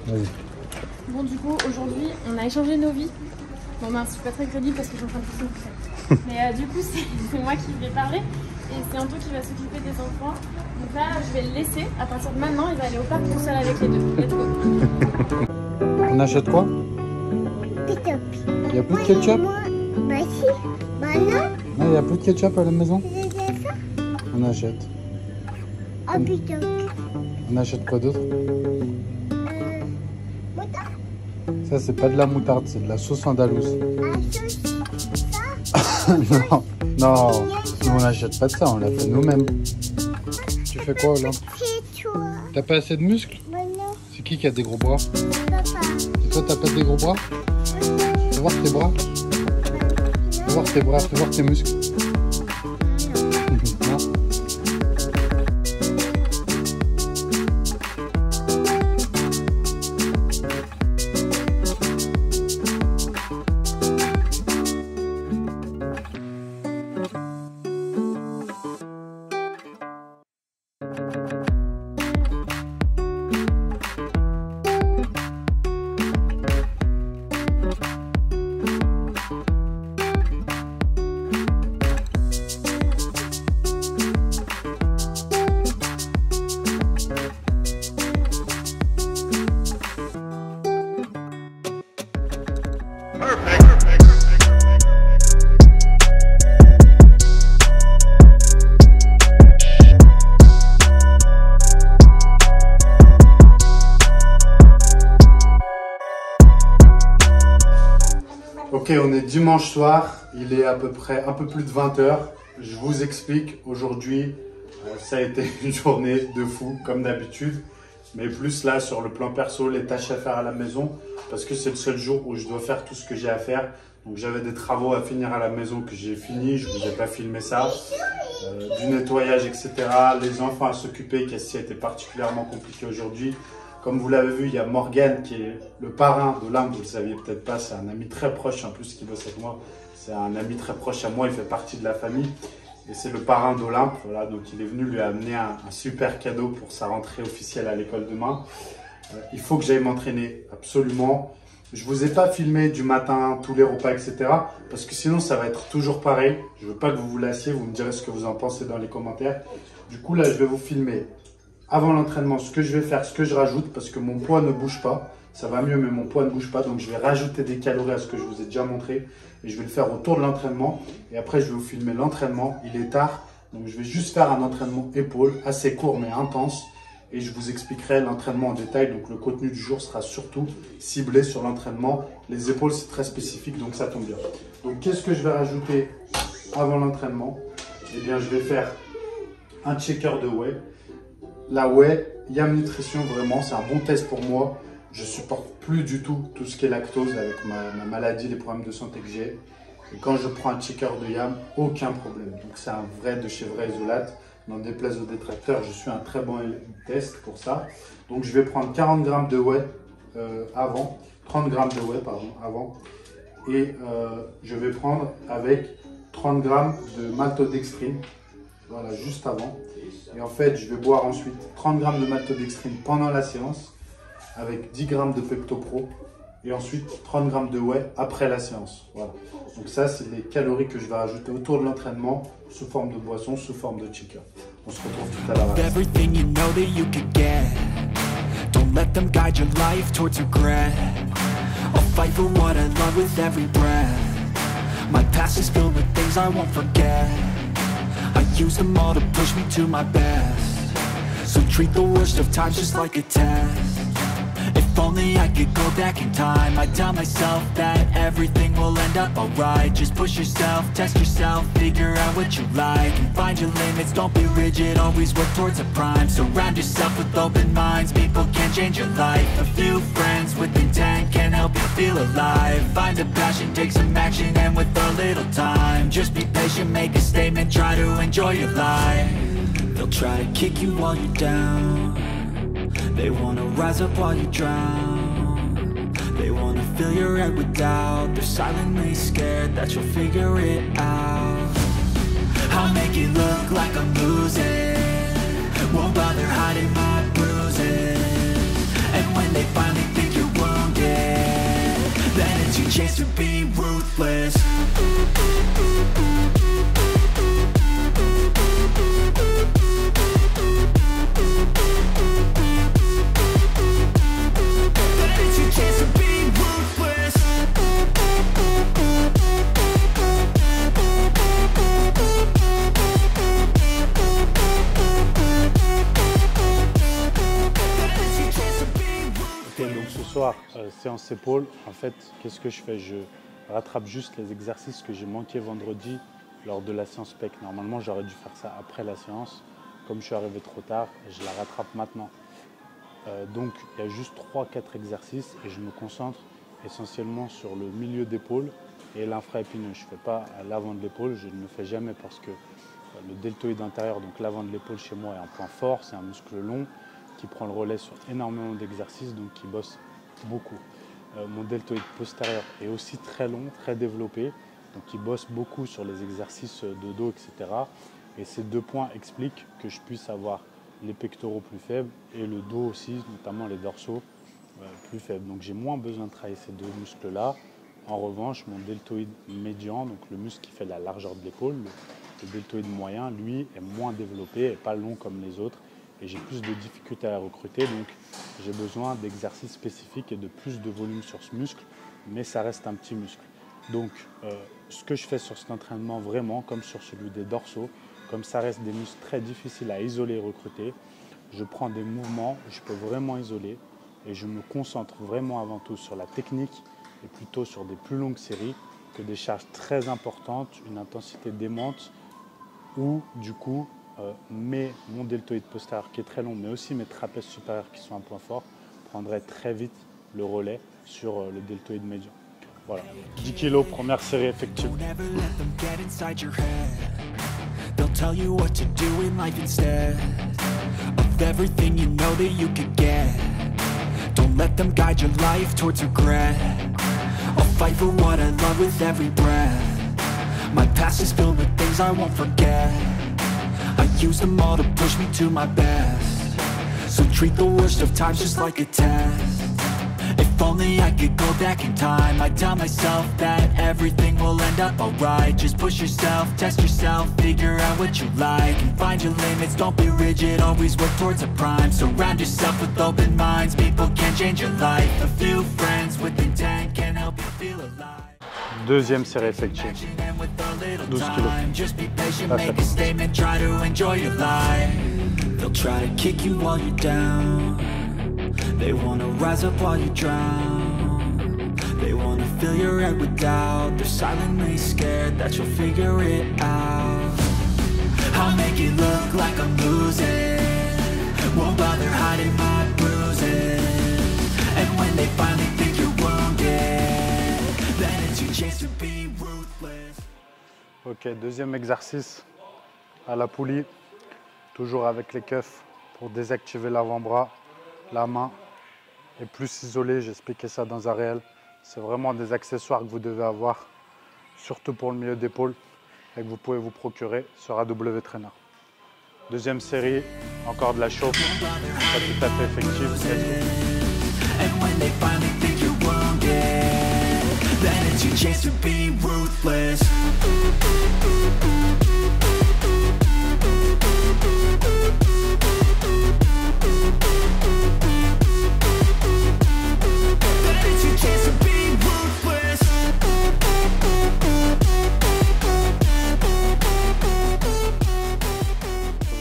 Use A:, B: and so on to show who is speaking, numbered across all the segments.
A: Vas-y.
B: Bon, du coup, aujourd'hui, on a échangé nos vies. Bon, mince, je suis pas très crédible parce que je suis en train de tousser tout ça. Mais du coup, c'est moi qui vais parler et c'est Anto qui va s'occuper des enfants. Donc là, je vais le laisser. À partir de maintenant, il va aller au parc tout seul avec les deux. Let's go.
A: On achète quoi?
C: Ketchup.
A: Il n'y a plus de ketchup?
C: Bah si. Bah non.
A: Non, il n'y a plus de ketchup à la maison?
C: C'est ça.
A: On achète.
C: Oh putain.
A: On achète quoi d'autre?
C: Moutarde.
A: Ça, c'est pas de la moutarde, c'est de la sauce andalouse.
C: Ah, ça.
A: Non, non, nous on n'achète pas de ça, on l'a fait nous-mêmes. Tu fais quoi, Olympe?
C: C'est toi.
A: T'as pas assez de muscles?
C: Bah non.
A: C'est qui a des gros bras?
C: Papa.
A: Et toi, t'as pas des gros bras? Fais voir tes bras. Fais voir tes bras, fais voir tes muscles. Non. Ok, on est dimanche soir, il est à peu près un peu plus de 20 h. Je vous explique, aujourd'hui, ça a été une journée de fou, comme d'habitude. Mais plus là, sur le plan perso, les tâches à faire à la maison, parce que c'est le seul jour où je dois faire tout ce que j'ai à faire. Donc j'avais des travaux à finir à la maison que j'ai fini, je ne vous ai pas filmé ça. Du nettoyage, etc. Les enfants à s'occuper, qui a été particulièrement compliqué aujourd'hui. Comme vous l'avez vu, il y a Morgan qui est le parrain d'Olympe, vous ne le saviez peut-être pas, c'est un ami très proche en plus qui bosse avec moi. C'est un ami très proche à moi, il fait partie de la famille. Et c'est le parrain d'Olympe, voilà, donc il est venu lui amener un super cadeau pour sa rentrée officielle à l'école demain. Il faut que j'aille m'entraîner, absolument. Je ne vous ai pas filmé du matin, tous les repas, etc. Parce que sinon, ça va être toujours pareil. Je ne veux pas que vous vous lassiez, vous me direz ce que vous en pensez dans les commentaires. Du coup, là, je vais vous filmer avant l'entraînement, ce que je vais faire, ce que je rajoute, parce que mon poids ne bouge pas. Ça va mieux, mais mon poids ne bouge pas. Donc, je vais rajouter des calories à ce que je vous ai déjà montré. Et je vais le faire autour de l'entraînement. Et après, je vais vous filmer l'entraînement. Il est tard. Donc, je vais juste faire un entraînement épaule, assez court, mais intense. Et je vous expliquerai l'entraînement en détail. Donc, le contenu du jour sera surtout ciblé sur l'entraînement. Les épaules, c'est très spécifique, donc ça tombe bien. Donc, qu'est-ce que je vais rajouter avant l'entraînement? Eh bien, je vais faire un checker de whey. La whey, Yam Nutrition, vraiment, c'est un bon test pour moi. Je supporte plus du tout ce qui est lactose avec ma maladie, les problèmes de santé que j'ai. Et quand je prends un checker de Yam, aucun problème. Donc c'est un vrai de chez Vrai Isolate. N'en déplaise aux détracteurs, je suis un très bon test pour ça. Donc je vais prendre 40 g de whey avant, 30 g de whey pardon, avant. Et je vais prendre avec 30 g de maltodextrine. Voilà, juste avant. Et en fait, je vais boire ensuite 30 g de maltodextrine pendant la séance avec 10 g de Pepto-Pro et ensuite 30 g de whey après la séance. Voilà. Donc ça, c'est les calories que je vais rajouter autour de l'entraînement sous forme de boisson, sous forme de shaker. On se retrouve tout à l'heure.
D: Everything you know that you could get. Don't let them guide your life towards regret. I'll fight for what I love with every breath. My past is filled with things I won't forget. I use them all to push me to my best. So treat the worst of times just like a test. If only I could go back in time, I'd tell myself that everything will end up alright. Just push yourself, test yourself, figure out what you like, and find your limits, don't be rigid, always work towards a prime. Surround yourself with open minds, people can change your life. A few friends with intent can help you feel alive. Find a passion, take some action, and with a little time, just be patient, make a statement, try to enjoy your life. They'll try to kick you while you're down. They wanna rise up while you drown. They wanna fill your head with doubt. They're silently scared that you'll figure it out. I'll make it look like I'm losing, won't bother hiding my bruises. And when they finally think chance to be ruthless. It's your chance to be ruthless. It's your chance to be ruthless.
A: Ok, donc ce soir, séance épaules. En fait, qu'est-ce que je fais? Je rattrape juste les exercices que j'ai manqué vendredi lors de la séance pec. Normalement, j'aurais dû faire ça après la séance. Comme je suis arrivé trop tard, je la rattrape maintenant. Donc, il y a juste 3-4 exercices et je me concentre essentiellement sur le milieu d'épaule et l'infra-épineux. Je ne fais pas à l'avant de l'épaule, je ne le fais jamais parce que le deltoïde intérieur, donc l'avant de l'épaule chez moi, est un point fort. C'est un muscle long qui prend le relais sur énormément d'exercices, donc qui bosse beaucoup. Mon deltoïde postérieur est aussi très long, très développé, donc il bosse beaucoup sur les exercices de dos, etc. Et ces deux points expliquent que je puisse avoir les pectoraux plus faibles et le dos aussi, notamment les dorsaux, plus faibles. Donc j'ai moins besoin de travailler ces deux muscles-là. En revanche, mon deltoïde médian, donc le muscle qui fait la largeur de l'épaule, le deltoïde moyen, lui, est moins développé et pas long comme les autres. Et j'ai plus de difficultés à recruter, donc j'ai besoin d'exercices spécifiques et de plus de volume sur ce muscle, mais ça reste un petit muscle. Donc ce que je fais sur cet entraînement vraiment, comme sur celui des dorsaux, comme ça reste des muscles très difficiles à isoler et recruter, je prends des mouvements où je peux vraiment isoler et je me concentre vraiment avant tout sur la technique et plutôt sur des plus longues séries que des charges très importantes, une intensité démente où du coup mon deltoïde postérieur qui est très long, mais aussi mes trapèzes supérieurs qui sont un point fort, prendraient très vite le relais sur le deltoïde médian. Voilà, 10 kg, première série effective.
D: Don't ever let them get inside your head. They'll tell you what to do in life instead of everything you know that you could get. Don't let them guide your life towards regret. I'll fight for what I love with every breath. My past is filled with things I won't forget. I use them all to push me to my best. So treat the worst of times just like a test. If only I could go back in time, I'd tell myself that everything will end up alright. Just push yourself, test yourself, figure out what you like, and find your limits, don't be rigid, always work towards a prime. Surround yourself with open minds, people can change your life. A few friends with intent can help you feel alive.
A: Deuxième série effective, 12 kg.
D: Just be patient, make a statement, try to enjoy your life. They'll try to kick you while you're down. They wanna rise up while you drown. They wanna fill your head with doubt. They're silently scared that you'll figure it out. I'll make it look like I'm losing. Won't bother hiding my bruises. And when they finally think you're wounded, then it's your chance to be ruthless.
A: Ok, deuxième exercice à la poulie, toujours avec les keufs pour désactiver l'avant-bras, la main est plus isolée, j'ai expliqué ça dans un réel. C'est vraiment des accessoires que vous devez avoir, surtout pour le milieu d'épaule, et que vous pouvez vous procurer sur AW Trainer. Deuxième série, encore de la chauffe, pas tout à fait effective.
D: And when they finally think you're wounded, then it's your chance to be ruthless. Then it's your chance to be ruthless.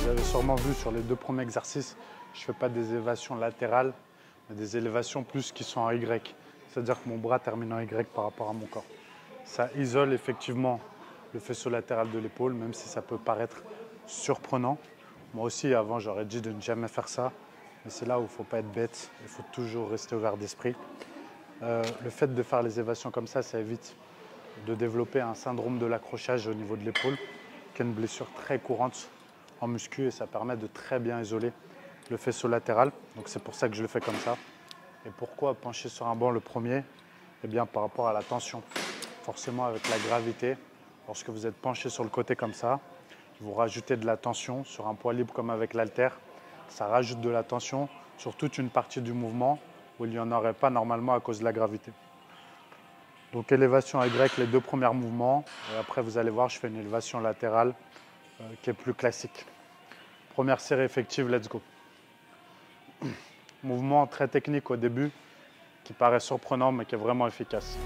A: Vous avez sûrement vu sur les deux premiers exercices, je ne fais pas des élévations latérales, mais des élévations plus qui sont en Y. C'est-à-dire que mon bras termine en Y par rapport à mon corps. Ça isole effectivement le faisceau latéral de l'épaule, même si ça peut paraître surprenant. Moi aussi, avant, j'aurais dit de ne jamais faire ça. Mais c'est là où il ne faut pas être bête, il faut toujours rester ouvert d'esprit. Le fait de faire les élévations comme ça évite de développer un syndrome de l'accrochage au niveau de l'épaule, qui est une blessure très courante en muscu et ça permet de très bien isoler le faisceau latéral. Donc c'est pour ça que je le fais comme ça. Et pourquoi pencher sur un banc le premier? Eh bien par rapport à la tension. Forcément avec la gravité, lorsque vous êtes penché sur le côté comme ça, vous rajoutez de la tension sur un poids libre comme avec l'haltère. Ça rajoute de la tension sur toute une partie du mouvement où il n'y en aurait pas normalement à cause de la gravité. Donc élévation Y, les 2 premiers mouvements. Et après, vous allez voir, je fais une élévation latérale qui est plus classique. Première série effective, let's go. Mouvement très technique au début, qui paraît surprenant, mais qui est vraiment efficace.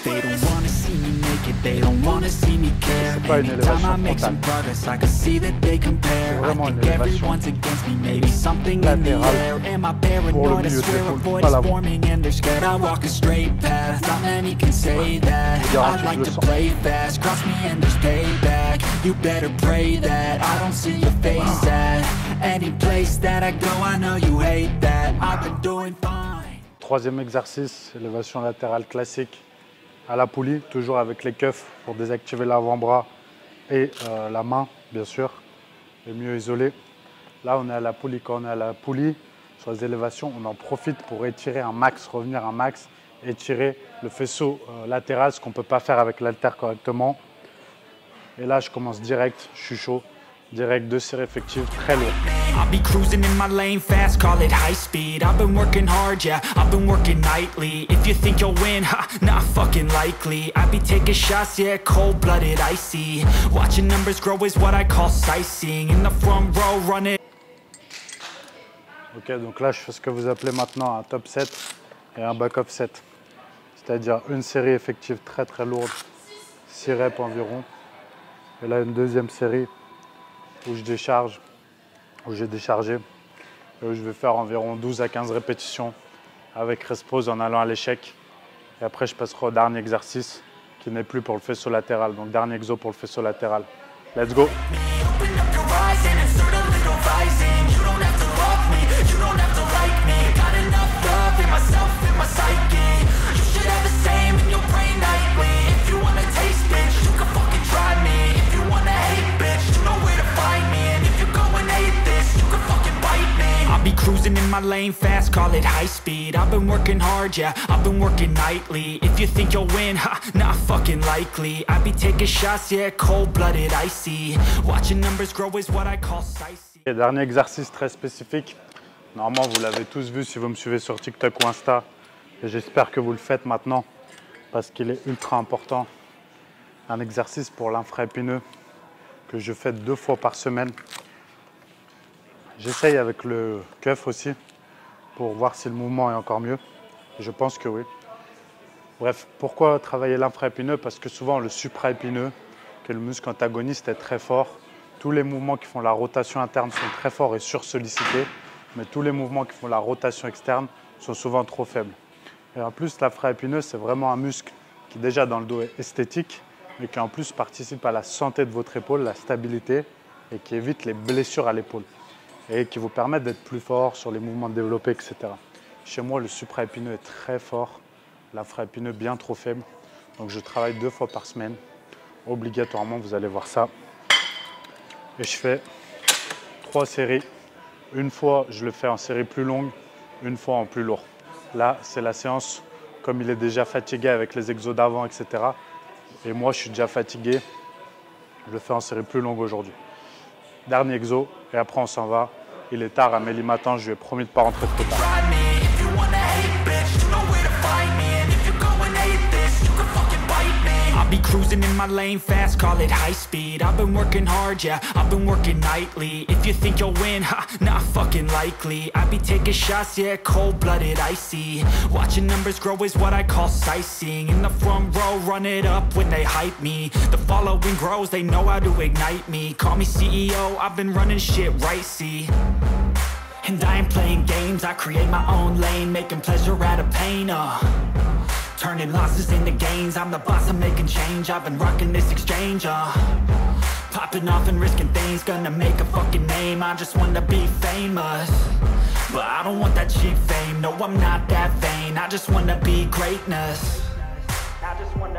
D: They don't wanna see me naked, they don't wanna see me care. Anytime I make some progress, I can see that they compare. I think everyone's against me, maybe something in the air. Am I paranoid? I swear a void is forming and they're scared. I walk a straight path, not many can say that. I like to play fast, cross me and there's payback. You better pray that I don't see your face at any place that I go. I know you hate that. I've been doing fine.
A: Troisième exercice, élévation latérale classique. À la poulie, toujours avec les keufs pour désactiver l'avant-bras et la main, bien sûr, et mieux isolé. Là, on est à la poulie. Quand on est à la poulie, sur les élévations, on en profite pour étirer un max, revenir un max, étirer le faisceau latéral, ce qu'on ne peut pas faire avec l'haltère correctement. Et là, je commence direct, je suis chaud. Direct, 2 séries effectives, très lourd.
D: I'll be cruising in my lane fast, call it high speed. I've been working hard, yeah, I've been working nightly. If you think you'll win, ha, not fucking likely. I be taking shots, yeah, cold-blooded, icy. Watching numbers grow is what I call sightseeing. In the front row, run it.
A: Ok, donc là, je fais ce que vous appelez maintenant un top set et un back-off set. C'est-à-dire une série effective très très lourde, 6 reps environ. Et là, une deuxième série où je décharge, où j'ai déchargé, et où je vais faire environ 12 à 15 répétitions avec rest pause en allant à l'échec. Et après, je passerai au dernier exercice qui n'est plus pour le faisceau latéral. Donc, dernier exo pour le faisceau latéral. Let's go!
D: I'll be cruising in my lane fast, call it high speed. I've been working hard, yeah, I've been working nightly. If you think you'll win, ha, not fucking likely. I be taking shots, yeah, cold-blooded, icy. Watching numbers grow is what I call sightseeing.
A: Et dernier exercice très spécifique. Normalement, vous l'avez tous vu si vous me suivez sur TikTok ou Insta. Et j'espère que vous le faites maintenant parce qu'il est ultra important. Un exercice pour l'infraépineux que je fais 2 fois par semaine. J'essaye avec le cuff aussi pour voir si le mouvement est encore mieux. Je pense que oui. Bref, pourquoi travailler l'infraépineux? Parce que souvent le supraépineux, qui est le muscle antagoniste, est très fort. Tous les mouvements qui font la rotation interne sont très forts et sursollicités, mais tous les mouvements qui font la rotation externe sont souvent trop faibles. Et en plus, l'infraépineux, c'est vraiment un muscle qui déjà dans le dos est esthétique, mais qui en plus participe à la santé de votre épaule, la stabilité, et qui évite les blessures à l'épaule. Et qui vous permettent d'être plus fort sur les mouvements développés, etc. Chez moi, le supraépineux est très fort, l'infraépineux bien trop faible. Donc je travaille 2 fois par semaine. Obligatoirement, vous allez voir ça. Et je fais 3 séries. Une fois, je le fais en série plus longue, une fois en plus lourd. Là, c'est la séance, comme il est déjà fatigué avec les exos d'avant, etc. Et moi, je suis déjà fatigué. Je le fais en série plus longue aujourd'hui. Dernier exo, et après on s'en va. Il est tard, Amélie m'attend, je lui ai promis de ne pas rentrer trop tard.
D: I'll be cruising in my lane fast, call it high speed. I've been working hard, yeah, I've been working nightly. If you think you'll win, ha, not fucking likely. I be taking shots, yeah, cold-blooded, icy. Watching numbers grow is what I call sightseeing. In the front row, run it up when they hype me. The following grows, they know how to ignite me. Call me CEO, I've been running shit right, see. And I ain't playing games, I create my own lane, making pleasure out of pain, turning losses into gains, I'm the boss, I'm making change. I've been rocking this exchange, popping off and risking things, gonna make a fucking name. I just wanna be famous, but I don't want that cheap fame. No, I'm not that vain, I just wanna be greatness. I just wanna